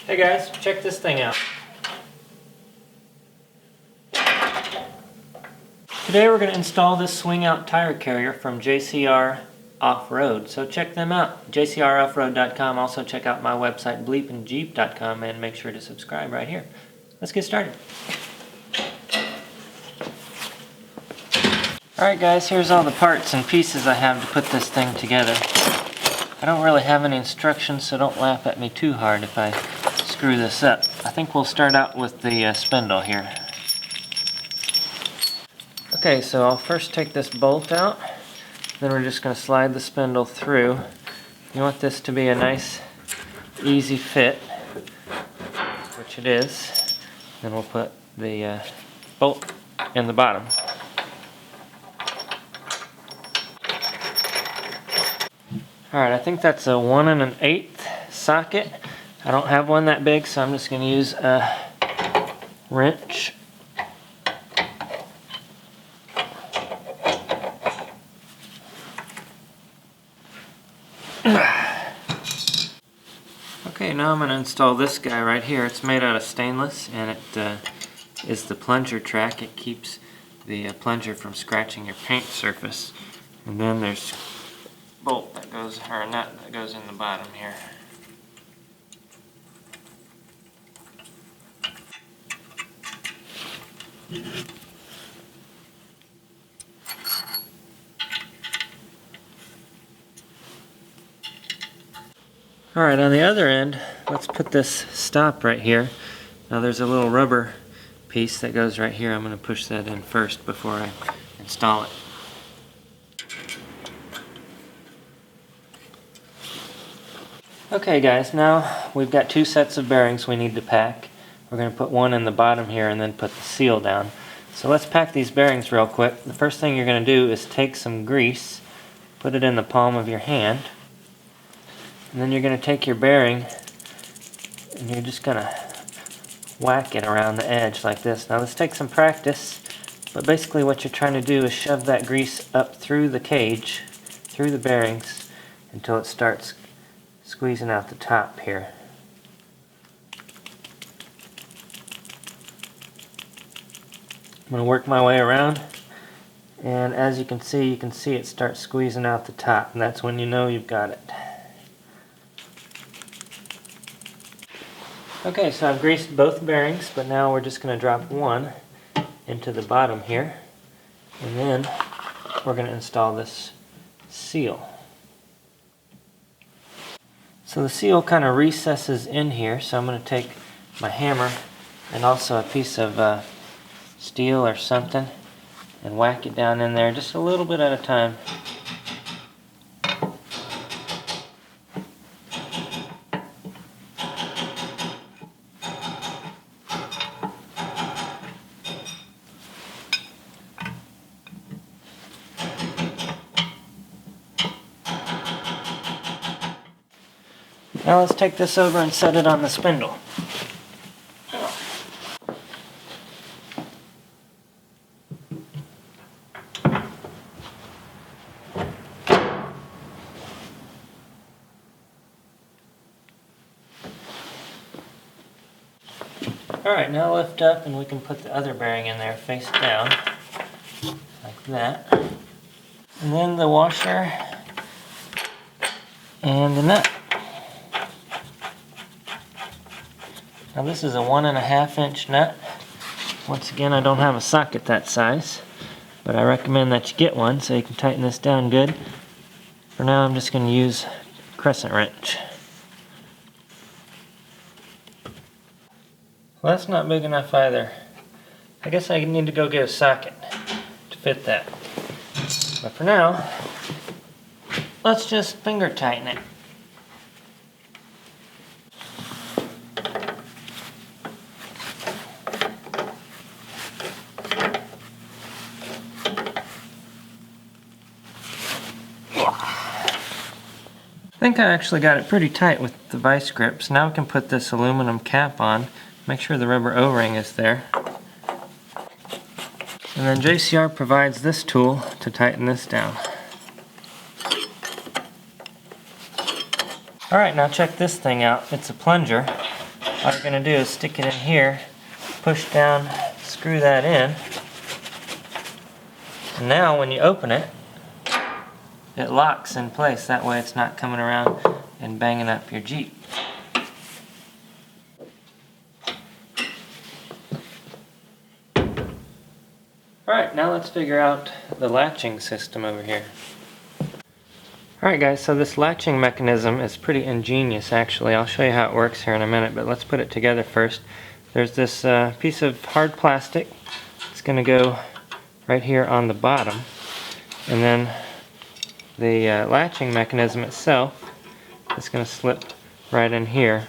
Hey guys, check this thing out. Today we're going to install this swing out tire carrier from JCR Off-Road. So check them out, jcroffroad.com. Also check out my website, BleepinJeep.com, and make sure to subscribe right here. Let's get started. Alright guys, here's all the parts and pieces I have to put this thing together. I don't really have any instructions, so don't laugh at me too hard if I screw this up. I think we'll start out with the spindle here. Okay, so I'll first take this bolt out, then we're just going to slide the spindle through. You want this to be a nice, easy fit, which it is. Then we'll put the bolt in the bottom. Alright, I think that's a 1 1/8 socket. I don't have one that big, so I'm just going to use a wrench. Okay, now I'm going to install this guy right here. It's made out of stainless, and it is the plunger track. It keeps the plunger from scratching your paint surface. And then there's a bolt that goes, or a nut that goes in the bottom here. Alright, on the other end, let's put this stop right here. Now there's a little rubber piece that goes right here. I'm going to push that in first before I install it. Okay guys, now we've got 2 sets of bearings we need to pack. We're going to put one in the bottom here and then put the seal down. So let's pack these bearings real quick. The first thing you're going to do is take some grease, put it in the palm of your hand, and then you're going to take your bearing and you're just going to whack it around the edge like this. Now this takes some practice, but basically what you're trying to do is shove that grease up through the cage, through the bearings, until it starts squeezing out the top here. I'm going to work my way around, and as you can see it starts squeezing out the top, and that's when you know you've got it. Okay, so I've greased both bearings, but now we're just going to drop one into the bottom here, and then we're going to install this seal. So the seal kind of recesses in here, so I'm going to take my hammer and also a piece of steel or something and whack it down in there just a little bit at a time. Now let's take this over and set it on the spindle. Alright, now lift up and we can put the other bearing in there face down, like that. And then the washer and the nut. Now this is a 1 1/2 inch nut. Once again, I don't have a socket that size, but I recommend that you get one so you can tighten this down good. For now, I'm just going to use a crescent wrench. Well, that's not big enough either. I guess I need to go get a socket to fit that. But for now, let's just finger tighten it. I think I actually got it pretty tight with the vice grips. Now we can put this aluminum cap on. Make sure the rubber O-ring is there. And then JCR provides this tool to tighten this down. Alright, now check this thing out. It's a plunger. all you're going to do is stick it in here, push down, screw that in, and now when you open it, it locks in place. That way it's not coming around and banging up your Jeep. Alright, now let's figure out the latching system over here. Alright guys, so this latching mechanism is pretty ingenious actually. I'll show you how it works here in a minute, but let's put it together first. There's this piece of hard plastic. It's going to go right here on the bottom. And then the latching mechanism itself is going to slip right in here.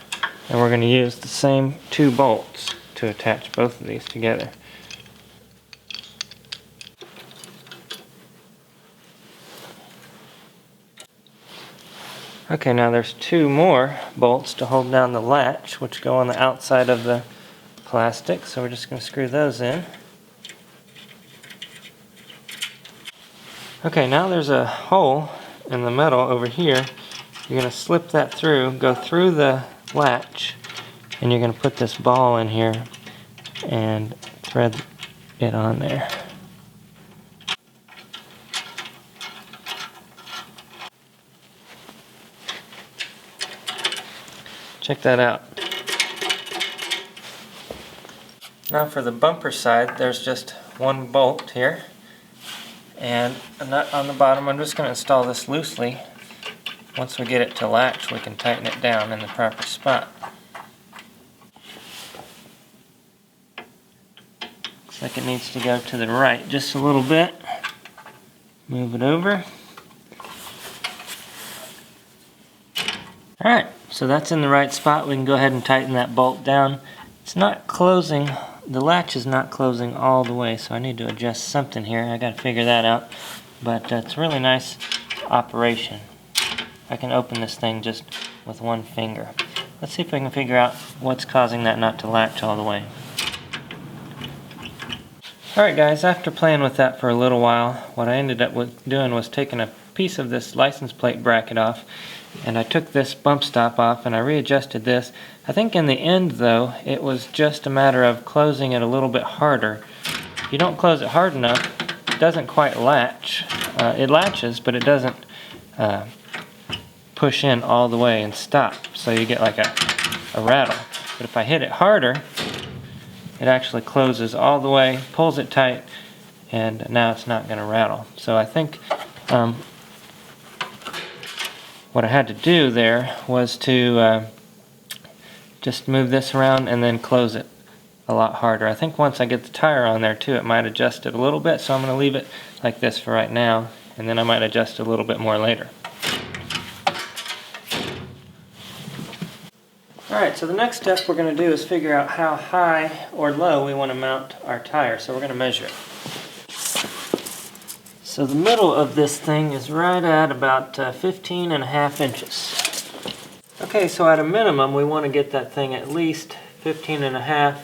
And we're going to use the same 2 bolts to attach both of these together. Okay, now there's 2 more bolts to hold down the latch, which go on the outside of the plastic, so we're just going to screw those in. Okay, now there's a hole in the metal over here. You're going to slip that through, go through the latch, and you're going to put this ball in here and thread it on there. Check that out. Now for the bumper side, there's just 1 bolt here and a nut on the bottom. I'm just going to install this loosely. Once we get it to latch, we can tighten it down in the proper spot. Looks like it needs to go to the right just a little bit. Move it over. Alright, so that's in the right spot. We can go ahead and tighten that bolt down. It's not closing, the latch is not closing all the way, so I need to adjust something here. I gotta figure that out. But it's a really nice operation. I can open this thing just with 1 finger. Let's see if I can figure out what's causing that not to latch all the way. Alright guys, after playing with that for a little while, what I ended up doing was taking a piece of this license plate bracket off, and I took this bump stop off and I readjusted this. I think in the end though, it was just a matter of closing it a little bit harder. If you don't close it hard enough, it doesn't quite latch. It latches, but it doesn't push in all the way and stop. So you get like a rattle. But if I hit it harder, it actually closes all the way, pulls it tight, and now it's not going to rattle. So I think what I had to do there was to just move this around and then close it a lot harder. I think once I get the tire on there too, it might adjust it a little bit, so I'm going to leave it like this for right now, and then I might adjust it a little bit more later. Alright, so the next step we're going to do is figure out how high or low we want to mount our tire, so we're going to measure it. So the middle of this thing is right at about 15.5 inches. Okay, so at a minimum we want to get that thing at least 15.5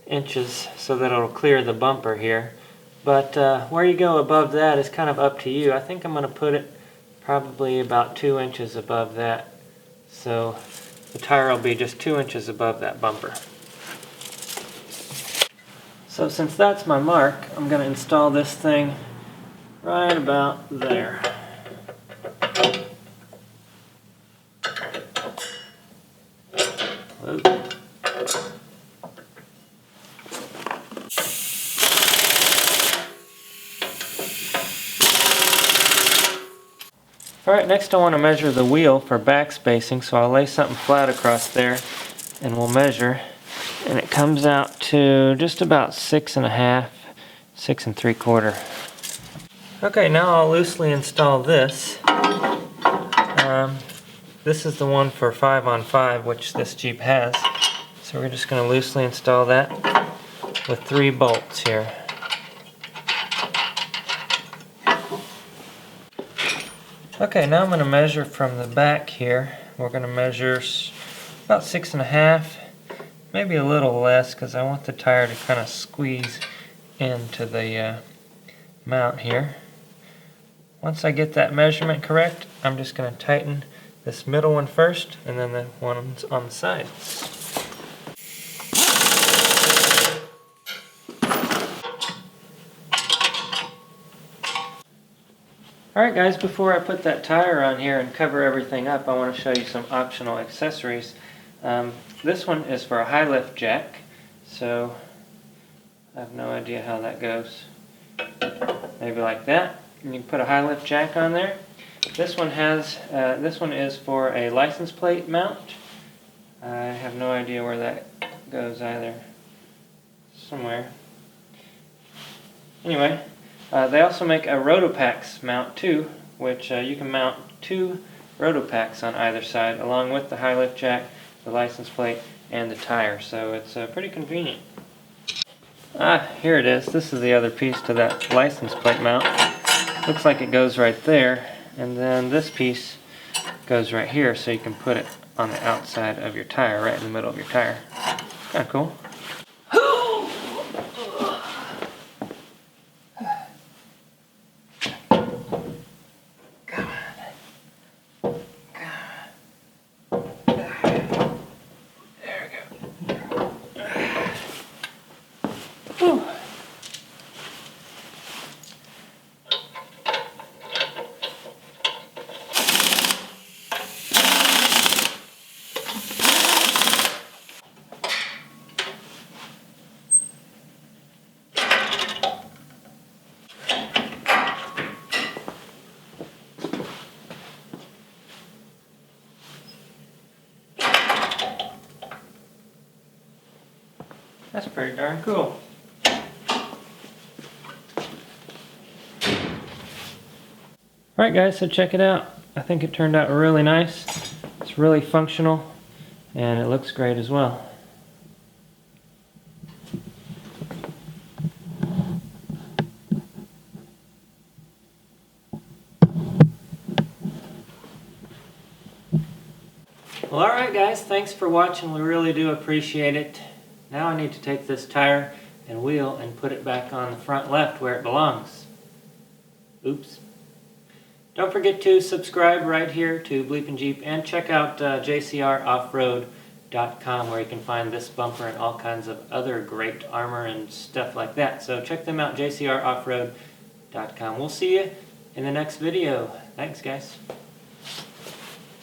inches so that it'll clear the bumper here. But where you go above that is kind of up to you. I think I'm going to put it probably about 2 inches above that. So the tire will be just 2 inches above that bumper. So since that's my mark, I'm going to install this thing right about there. Whoa. Alright, next I want to measure the wheel for back spacing, so I'll lay something flat across there and we'll measure, and it comes out to just about 6.5, 6 3/4. Okay, now I'll loosely install this. This is the one for 5-on-5, which this Jeep has. So we're just going to loosely install that with 3 bolts here. Okay, now I'm going to measure from the back here. We're going to measure about 6.5, maybe a little less, because I want the tire to kind of squeeze into the mount here. Once I get that measurement correct, I'm just going to tighten this middle one first, and then the ones on the sides. Alright guys, before I put that tire on here and cover everything up, I want to show you some optional accessories. This one is for a high lift jack, so I have no idea how that goes. Maybe like that. And you can put a high lift jack on there. This one is for a license plate mount. I have no idea where that goes either. Somewhere. Anyway, they also make a Rotopax mount too, which you can mount 2 Rotopax on either side, along with the high lift jack, the license plate, and the tire. So it's pretty convenient. Here it is. This is the other piece to that license plate mount. Looks like it goes right there, and then this piece goes right here, so you can put it on the outside of your tire, right in the middle of your tire. Kind of cool. That's pretty darn cool. Alright guys, so check it out. I think it turned out really nice. It's really functional, and it looks great as well. Well, alright guys, thanks for watching. We really do appreciate it. Now I need to take this tire and wheel and put it back on the front left where it belongs. Oops. Don't forget to subscribe right here to BleepinJeep and check out JCR where you can find this bumper and all kinds of other great armor and stuff like that. So check them out, JCR. We'll see you in the next video. Thanks guys.